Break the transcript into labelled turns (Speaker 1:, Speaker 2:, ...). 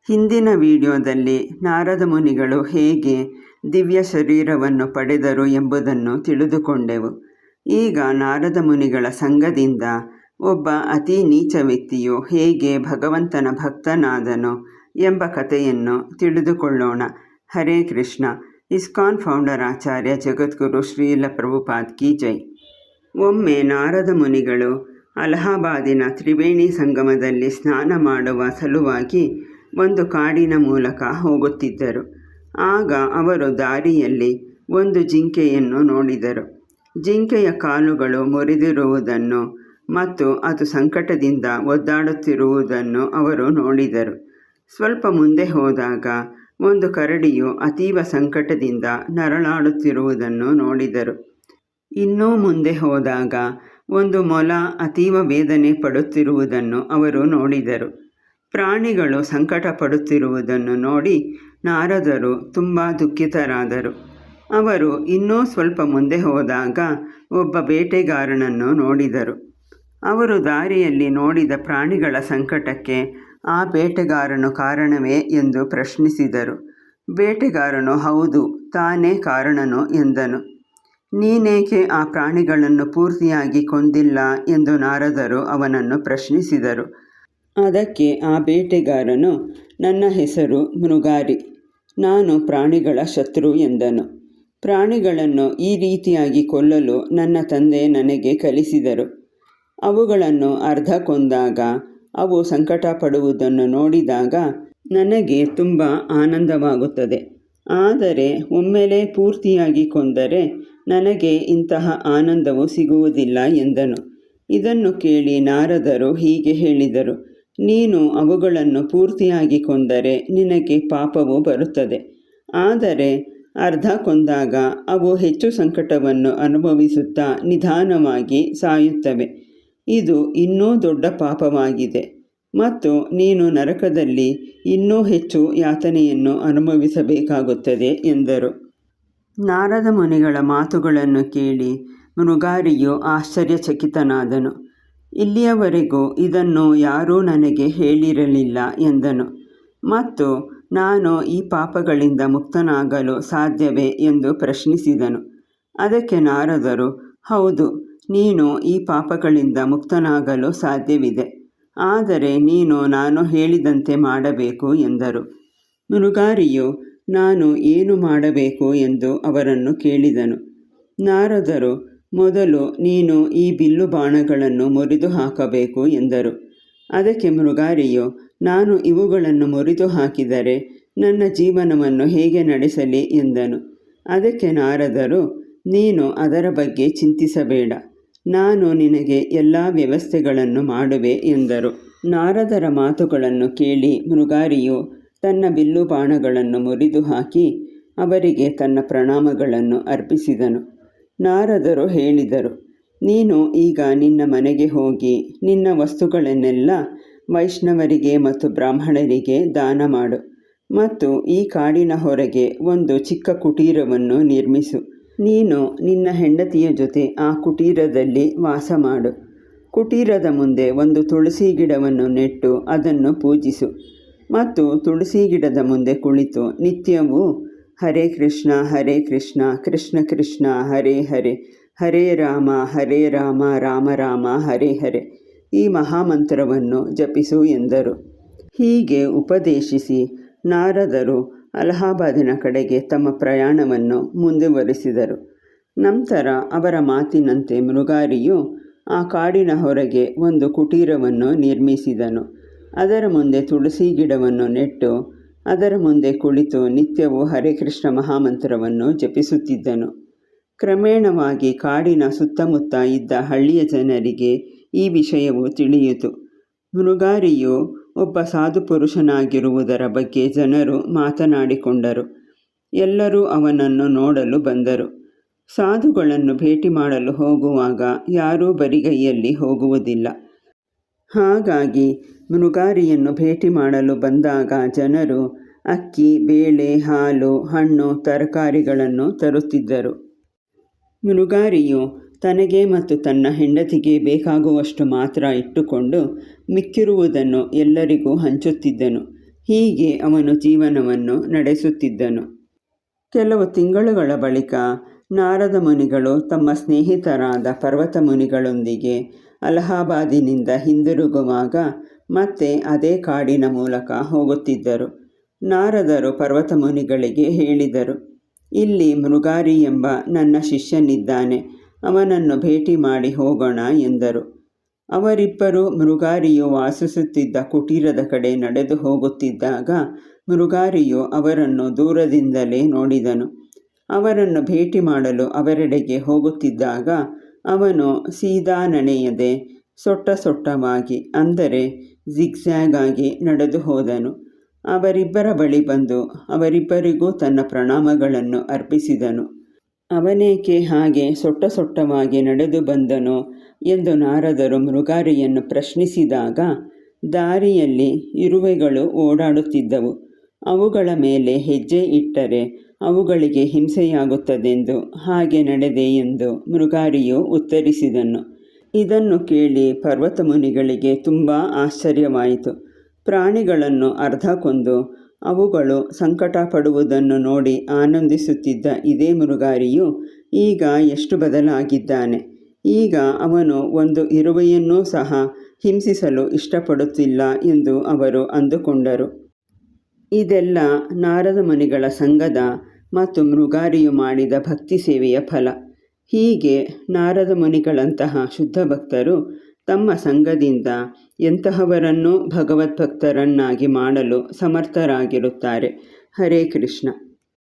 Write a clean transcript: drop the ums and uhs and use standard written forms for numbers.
Speaker 1: ಹಿಂದಿನ ವಿಡಿಯೋದಲ್ಲಿ ನಾರದ ಮುನಿಗಳು ಹೇಗೆ ದಿವ್ಯ ಶರೀರವನ್ನು ಪಡೆದರು ಎಂಬುದನ್ನು ತಿಳಿದುಕೊಂಡೆವು. ಈಗ ನಾರದ ಮುನಿಗಳ ಸಂಘದಿಂದ ಒಬ್ಬ ಅತಿ ನೀಚ ವ್ಯಕ್ತಿಯು ಹೇಗೆ ಭಗವಂತನ ಭಕ್ತನಾದನು ಎಂಬ ಕಥೆಯನ್ನು ತಿಳಿದುಕೊಳ್ಳೋಣ. ಹರೇ ಕೃಷ್ಣ. ಇಸ್ಕಾನ್ ಫೌಂಡರ್ ಆಚಾರ್ಯ ಜಗದ್ಗುರು ಶ್ರೀಲ ಪ್ರಭುಪಾದ್ ಕಿ ಜೈ. ಒಮ್ಮೆ ನಾರದ ಮುನಿಗಳು ಅಲಹಾಬಾದಿನ ತ್ರಿವೇಣಿ ಸಂಗಮದಲ್ಲಿ ಸ್ನಾನ ಮಾಡುವ ಸಲುವಾಗಿ ಒಂದು ಕಾಡಿನ ಮೂಲಕ ಹೋಗುತ್ತಿದ್ದರು. ಆಗ ಅವರು ದಾರಿಯಲ್ಲಿ ಒಂದು ಜಿಂಕೆಯನ್ನು ನೋಡಿದರು. ಜಿಂಕೆಯ ಕಾಲುಗಳು ಮುರಿದಿರುವುದನ್ನು ಮತ್ತು ಅದು ಸಂಕಟದಿಂದ ಒದ್ದಾಡುತ್ತಿರುವುದನ್ನು ಅವರು ನೋಡಿದರು. ಸ್ವಲ್ಪ ಮುಂದೆ ಹೋದಾಗ ಒಂದು ಕರಡಿಯು ಅತೀವ ಸಂಕಟದಿಂದ ನರಳಾಡುತ್ತಿರುವುದನ್ನು ನೋಡಿದರು. ಇನ್ನೂ ಮುಂದೆ ಹೋದಾಗ ಒಂದು ಮೊಲ ಅತೀವ ವೇದನೆ ಪಡುತ್ತಿರುವುದನ್ನು ಅವರು ನೋಡಿದರು. ಪ್ರಾಣಿಗಳು ಸಂಕಟ ಪಡುತ್ತಿರುವುದನ್ನು ನೋಡಿ ನಾರದರು ತುಂಬ ದುಃಖಿತರಾದರು. ಅವರು ಇನ್ನೂ ಸ್ವಲ್ಪ ಮುಂದೆ ಹೋದಾಗ ಒಬ್ಬ ಬೇಟೆಗಾರನನ್ನು ನೋಡಿದರು. ಅವರು ದಾರಿಯಲ್ಲಿ ನೋಡಿದ ಪ್ರಾಣಿಗಳ ಸಂಕಟಕ್ಕೆ ಆ ಬೇಟೆಗಾರನು ಕಾರಣವೇ ಎಂದು ಪ್ರಶ್ನಿಸಿದರು. ಬೇಟೆಗಾರನು ಹೌದು, ತಾನೇ ಕಾರಣನು ಎಂದನು. ನೀನೇಕೆ ಆ ಪ್ರಾಣಿಗಳನ್ನು ಪೂರ್ತಿಯಾಗಿ ಕೊಂದಿಲ್ಲ ಎಂದು ನಾರದರು ಅವನನ್ನು ಪ್ರಶ್ನಿಸಿದರು. ಅದಕ್ಕೆ ಆ ಬೇಟೆಗಾರನು, ನನ್ನ ಹೆಸರು ಮೃಗಾರಿ, ನಾನು ಪ್ರಾಣಿಗಳ ಶತ್ರು ಎಂದನು. ಪ್ರಾಣಿಗಳನ್ನು ಈ ರೀತಿಯಾಗಿ ಕೊಲ್ಲಲು ನನ್ನ ತಂದೆ ನನಗೆ ಕಲಿಸಿದರು. ಅವುಗಳನ್ನು ಅರ್ಧ ಕೊಂದಾಗ ಅವು ಸಂಕಟ ಪಡುವುದನ್ನು ನೋಡಿದಾಗ ನನಗೆ ತುಂಬ ಆನಂದವಾಗುತ್ತದೆ. ಆದರೆ ಒಮ್ಮೆಲೇ ಪೂರ್ತಿಯಾಗಿ ಕೊಂದರೆ ನನಗೆ ಇಂತಹ ಆನಂದವು ಸಿಗುವುದಿಲ್ಲ ಎಂದನು. ಇದನ್ನು ಕೇಳಿ ನಾರದರು ಹೀಗೆ ಹೇಳಿದರು, ನೀನು ಅವುಗಳನ್ನು ಪೂರ್ತಿಯಾಗಿ ಕೊಂದರೆ ನಿನಗೆ ಪಾಪವು ಬರುತ್ತದೆ. ಆದರೆ ಅರ್ಧ ಕೊಂದಾಗ ಅವು ಹೆಚ್ಚು ಸಂಕಟವನ್ನು ಅನುಭವಿಸುತ್ತಾ ನಿಧಾನವಾಗಿ ಸಾಯುತ್ತವೆ. ಇದು ಇನ್ನೂ ದೊಡ್ಡ ಪಾಪವಾಗಿದೆ ಮತ್ತು ನೀನು ನರಕದಲ್ಲಿ ಇನ್ನೂ ಹೆಚ್ಚು ಯಾತನೆಯನ್ನು ಅನುಭವಿಸಬೇಕಾಗುತ್ತದೆ ಎಂದರು. ನಾರದ ಮುನಿಗಳ ಮಾತುಗಳನ್ನು ಕೇಳಿ ಮೃಗಾರಿಯು ಆಶ್ಚರ್ಯಚಕಿತನಾದನು. ಇಲ್ಲಿಯವರೆಗೂ ಇದನ್ನು ಯಾರೂ ನನಗೆ ಹೇಳಿರಲಿಲ್ಲ ಎಂದನು. ಮತ್ತು ನಾನು ಈ ಪಾಪಗಳಿಂದ ಮುಕ್ತನಾಗಲು ಸಾಧ್ಯವೇ ಎಂದು ಪ್ರಶ್ನಿಸಿದನು. ಅದಕ್ಕೆ ನಾರದರು, ಹೌದು, ನೀನು ಈ ಪಾಪಗಳಿಂದ ಮುಕ್ತನಾಗಲು ಸಾಧ್ಯವಿದೆ. ಆದರೆ ನೀನು ನಾನು ಹೇಳಿದಂತೆ ಮಾಡಬೇಕು ಎಂದರು. ಮೃಗಾರಿಯು ನಾನು ಏನು ಮಾಡಬೇಕು ಎಂದು ಅವರನ್ನು ಕೇಳಿದನು. ನಾರದರು, ಮೊದಲು ನೀನು ಈ ಬಿಲ್ಲು ಬಾಣಗಳನ್ನು ಮುರಿದು ಹಾಕಬೇಕು ಎಂದರು. ಅದಕ್ಕೆ ಮೃಗಾರಿಯು, ನಾನು ಇವುಗಳನ್ನು ಮುರಿದು ಹಾಕಿದರೆ ನನ್ನ ಜೀವನವನ್ನು ಹೇಗೆ ನಡೆಸಲಿ ಎಂದನು. ಅದಕ್ಕೆ ನಾರದರು, ನೀನು ಅದರ ಬಗ್ಗೆ ಚಿಂತಿಸಬೇಡ, ನಾನು ನಿನಗೆ ಎಲ್ಲ ವ್ಯವಸ್ಥೆಗಳನ್ನು ಮಾಡುವೆ ಎಂದರು. ನಾರದರ ಮಾತುಗಳನ್ನು ಕೇಳಿ ಮೃಗಾರಿಯು ತನ್ನ ಬಿಲ್ಲು ಬಾಣಗಳನ್ನು ಮುರಿದು ಹಾಕಿ ಅವರಿಗೆ ತನ್ನ ಪ್ರಣಾಮಗಳನ್ನು ಅರ್ಪಿಸಿದನು. ನಾರದರು ಹೇಳಿದರು, ನೀನು ಈಗ ನಿನ್ನ ಮನೆಗೆ ಹೋಗಿ ನಿನ್ನ ವಸ್ತುಗಳನ್ನೆಲ್ಲ ವೈಷ್ಣವರಿಗೆ ಮತ್ತು ಬ್ರಾಹ್ಮಣರಿಗೆ ದಾನ ಮಾಡು ಮತ್ತು ಈ ಕಾಡಿನ ಹೊರಗೆ ಒಂದು ಚಿಕ್ಕ ಕುಟೀರವನ್ನು ನಿರ್ಮಿಸು. ನೀನು ನಿನ್ನ ಹೆಂಡತಿಯ ಜೊತೆ ಆ ಕುಟೀರದಲ್ಲಿ ವಾಸ ಮಾಡು. ಕುಟೀರದ ಮುಂದೆ ಒಂದು ತುಳಸಿ ಗಿಡವನ್ನು ನೆಟ್ಟು ಅದನ್ನು ಪೂಜಿಸು ಮತ್ತು ತುಳಸಿ ಗಿಡದ ಮುಂದೆ ಕುಳಿತು ನಿತ್ಯವೂ ಹರೇ ಕೃಷ್ಣ ಕೃಷ್ಣ ಕೃಷ್ಣ ಹರೇ ಹರೇ, ಹರೇ ರಾಮ ರಾಮ ರಾಮ ಹರೇ ಹರೇ ಈ ಮಹಾಮಂತ್ರವನ್ನು ಜಪಿಸು ಎಂದರು. ಹೀಗೆ ಉಪದೇಶಿಸಿ ನಾರದರು ಅಲಹಾಬಾದಿನ ಕಡೆಗೆ ತಮ್ಮ ಪ್ರಯಾಣವನ್ನು ಮುಂದುವರಿಸಿದರು. ನಂತರ ಅವರ ಮಾತಿನಂತೆ ಮೃಗಾರಿಯು ಆ ಕಾಡಿನ ಹೊರಗೆ ಒಂದು ಕುಟೀರವನ್ನು ನಿರ್ಮಿಸಿದನು. ಅದರ ಮುಂದೆ ತುಳಸಿ ಗಿಡವನ್ನು ನೆಟ್ಟು ಅದರ ಮುಂದೆ ಕುಳಿತು ನಿತ್ಯವೂ ಹರೇ ಕೃಷ್ಣ ಮಹಾಮಂತ್ರವನ್ನು ಜಪಿಸುತ್ತಿದ್ದನು. ಕ್ರಮೇಣವಾಗಿ ಕಾಡಿನ ಸುತ್ತಮುತ್ತ ಇದ್ದ ಹಳ್ಳಿಯ ಜನರಿಗೆ ಈ ವಿಷಯವು ತಿಳಿಯಿತು. ಮೃಗಾರಿಯು ಒಬ್ಬ ಸಾಧು ಪುರುಷನಾಗಿರುವುದರ ಬಗ್ಗೆ ಜನರು ಮಾತನಾಡಿಕೊಂಡರು. ಎಲ್ಲರೂ ಅವನನ್ನು ನೋಡಲು ಬಂದರು. ಸಾಧುಗಳನ್ನು ಭೇಟಿ ಮಾಡಲು ಹೋಗುವಾಗ ಯಾರೂ ಬರಿಗೈಯಲ್ಲಿ ಹೋಗುವುದಿಲ್ಲ. ಹಾಗಾಗಿ ಮೃಗಾರಿಯನ್ನು ಭೇಟಿ ಮಾಡಲು ಬಂದಾಗ ಜನರು ಅಕ್ಕಿ, ಬೇಳೆ, ಹಾಲು, ಹಣ್ಣು, ತರಕಾರಿಗಳನ್ನು ತರುತ್ತಿದ್ದರು. ಮೃಗಾರಿಯು ತನಗೆ ಮತ್ತು ತನ್ನ ಹೆಂಡತಿಗೆ ಬೇಕಾಗುವಷ್ಟು ಮಾತ್ರ ಇಟ್ಟುಕೊಂಡು ಮಿಕ್ಕಿರುವುದನ್ನು ಎಲ್ಲರಿಗೂ ಹಂಚುತ್ತಿದ್ದನು. ಹೀಗೆ ಅವನು ಜೀವನವನ್ನು ನಡೆಸುತ್ತಿದ್ದನು. ಕೆಲವು ತಿಂಗಳುಗಳ ಬಳಿಕ ನಾರದ ಮುನಿಗಳು ತಮ್ಮ ಸ್ನೇಹಿತರಾದ ಪರ್ವತ ಮುನಿಗಳೊಂದಿಗೆ ಅಲಹಾಬಾದಿನಿಂದ ಹಿಂದಿರುಗುವಾಗ ಮತ್ತೆ ಅದೇ ಕಾಡಿನ ಮೂಲಕ ಹೋಗುತ್ತಿದ್ದರು. ನಾರದರು ಪರ್ವತ ಮುನಿಗಳಿಗೆ ಹೇಳಿದರು, ಇಲ್ಲಿ ಮೃಗಾರಿ ಎಂಬ ನನ್ನ ಶಿಷ್ಯನಿದ್ದಾನೆ, ಅವನನ್ನು ಭೇಟಿ ಮಾಡಿ ಹೋಗೋಣ ಎಂದರು. ಅವರಿಬ್ಬರು ಮೃಗಾರಿಯು ವಾಸಿಸುತ್ತಿದ್ದ ಕುಟೀರದ ಕಡೆ ನಡೆದು ಹೋಗುತ್ತಿದ್ದಾಗ ಮೃಗಾರಿಯು ಅವರನ್ನು ದೂರದಿಂದಲೇ ನೋಡಿದನು. ಅವರನ್ನು ಭೇಟಿ ಮಾಡಲು ಅವರೆಡೆಗೆ ಹೋಗುತ್ತಿದ್ದಾಗ ಅವನು ಸೀದಾ ನಡೆಯದೆ ಸೊಟ್ಟವಾಗಿ ಅಂದರೆ ಜಿಗ್ಜ್ಯಾಗ್ ಆಗಿ ನಡೆದು ಹೋದನು. ಅವರಿಬ್ಬರ ಬಳಿ ಬಂದು ಅವರಿಬ್ಬರಿಗೂ ತನ್ನ ಪ್ರಣಾಮಗಳನ್ನು ಅರ್ಪಿಸಿದನು. ಅವನೇಕೆ ಹಾಗೆ ಸೊಟ್ಟವಾಗಿ ನಡೆದು ಬಂದನೋ ಎಂದು ನಾರದರು ಮೃಗಾರಿಯನ್ನು ಪ್ರಶ್ನಿಸಿದಾಗ, ದಾರಿಯಲ್ಲಿ ಇರುವೆಗಳು ಓಡಾಡುತ್ತಿದ್ದವು, ಅವುಗಳ ಮೇಲೆ ಹೆಜ್ಜೆ ಇಟ್ಟರೆ ಅವುಗಳಿಗೆ ಹಿಂಸೆಯಾಗುತ್ತದೆಂದು ಹಾಗೆ ನಡೆದೆ ಎಂದು ಮೃಗಾರಿಯು ಉತ್ತರಿಸಿದನು. ಇದನ್ನು ಕೇಳಿ ಪರ್ವತ ಮುನಿಗಳಿಗೆ ತುಂಬ ಆಶ್ಚರ್ಯವಾಯಿತು. ಪ್ರಾಣಿಗಳನ್ನು ಅರ್ಧ ಕೊಂದು ಅವುಗಳು ಸಂಕಟ ಪಡುವುದನ್ನು ನೋಡಿ ಆನಂದಿಸುತ್ತಿದ್ದ ಇದೇ ಮೃಗಾರಿಯು ಈಗ ಎಷ್ಟು ಬದಲಾಗಿದ್ದಾನೆ. ಈಗ ಅವನು ಒಂದು ಇರುವೆಯನ್ನೂ ಸಹ ಹಿಂಸಿಸಲು ಇಷ್ಟಪಡುತ್ತಿಲ್ಲ ಎಂದು ಅವರು ಅಂದುಕೊಂಡರು. ಇದೆಲ್ಲ ನಾರದ ಮುನಿಗಳ ಸಂಗದ ಮತ್ತು ಮೃಗಾರಿಯು ಮಾಡಿದ ಭಕ್ತಿ ಸೇವೆಯ ಫಲ. ಹೀಗೆ ನಾರದ ಮುನಿಗಳಂತಹ ಶುದ್ಧ ಭಕ್ತರು ತಮ್ಮ ಸಂಘದಿಂದ ಎಂತಹವರನ್ನೂ ಭಗವದ್ಭಕ್ತರನ್ನಾಗಿ ಮಾಡಲು ಸಮರ್ಥರಾಗಿರುತ್ತಾರೆ. ಹರೇ ಕೃಷ್ಣ.